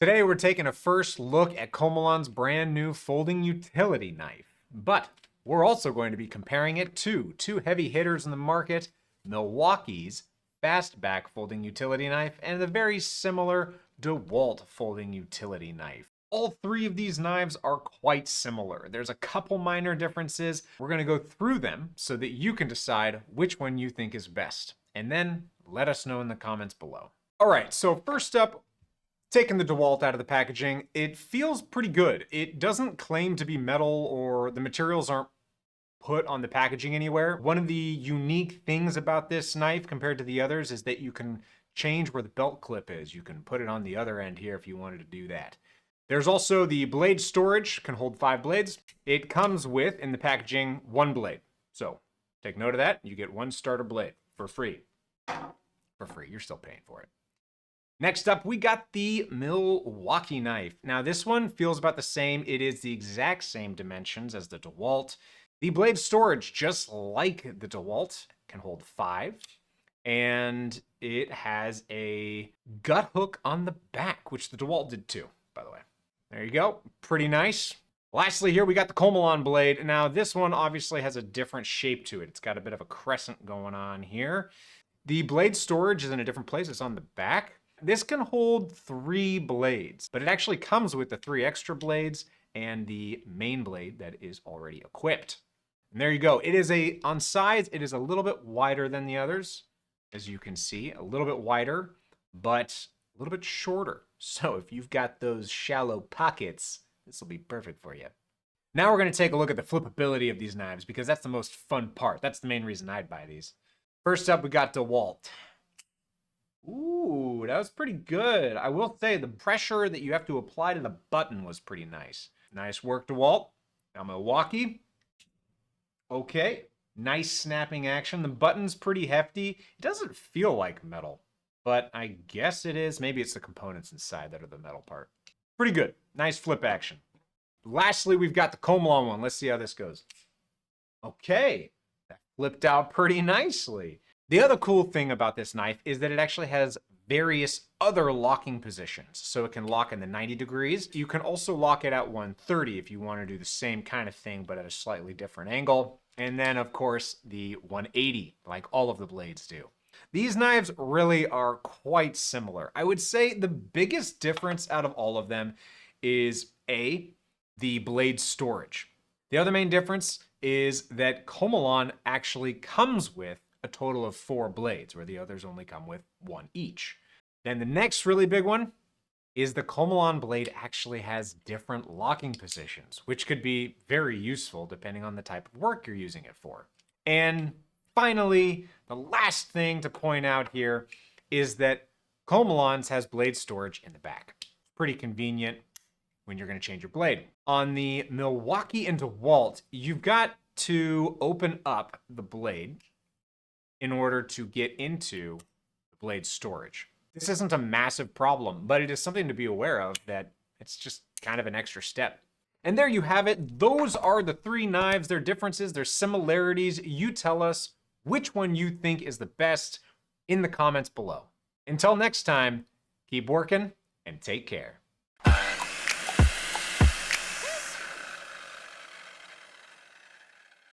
Today we're taking a first look at Komelon's brand new folding utility knife, but we're also going to be comparing it to two heavy hitters in the market, Milwaukee's fastback folding utility knife and the very similar DeWalt folding utility knife. All three of these knives are quite similar. There's a couple minor differences. We're going to go through them so that you can decide which one you think is best, and then let us know in the comments below. All right, so first up, taking the DeWalt out of the packaging, it feels pretty good. It doesn't claim to be metal, or the materials aren't put on the packaging anywhere. One of the unique things about this knife compared to the others is that you can change where the belt clip is. You can put it on the other end here if you wanted to do that. There's also the blade storage, can hold 5 blades. It comes with, in the packaging, 1 blade. So take note of that. You get 1 starter blade for free. For free, you're still paying for it. Next up, we got the Milwaukee knife. Now this one feels about the same. It is the exact same dimensions as the DeWalt. The blade storage, just like the DeWalt, can hold 5. And it has a gut hook on the back, which the DeWalt did too, by the way. There you go, pretty nice. Lastly here, we got the Komelon blade. Now this one obviously has a different shape to it. It's got a bit of a crescent going on here. The blade storage is in a different place. It's on the back. This can hold 3 blades, but it actually comes with the 3 extra blades and the main blade that is already equipped. And there you go. It is on size, it is a little bit wider than the others, as you can see, a little bit wider, but a little bit shorter. So if you've got those shallow pockets, this will be perfect for you. Now we're going to take a look at the flippability of these knives, because that's the most fun part. That's the main reason I'd buy these. First up, we got DeWalt. Ooh, that was pretty good. I will say the pressure that you have to apply to the button was pretty nice. Nice work, DeWalt. Now Milwaukee. Okay, nice snapping action. The button's pretty hefty. It doesn't feel like metal, but I guess it is. Maybe it's the components inside that are the metal part. Pretty good. Nice flip action. Lastly, we've got the Komelon one. Let's see how this goes. Okay, that flipped out pretty nicely. The other cool thing about this knife is that it actually has various other locking positions. So it can lock in the 90 degrees. You can also lock it at 130 if you want to do the same kind of thing, but at a slightly different angle. And then, of course, the 180, like all of the blades do. These knives really are quite similar. I would say the biggest difference out of all of them is the blade storage. The other main difference is that Komelon actually comes with a total of 4 blades, where the others only come with 1 each. Then the next really big one is the Komelon blade actually has different locking positions, which could be very useful depending on the type of work you're using it for. And finally, the last thing to point out here is that Komelon's has blade storage in the back. Pretty convenient when you're going to change your blade. On the Milwaukee and DeWalt, you've got to open up the blade in order to get into the blade storage. This isn't a massive problem, but it is something to be aware of, that it's just kind of an extra step. And there you have it. Those are the 3 knives, their differences, their similarities. You tell us which one you think is the best in the comments below. Until next time, keep working and take care.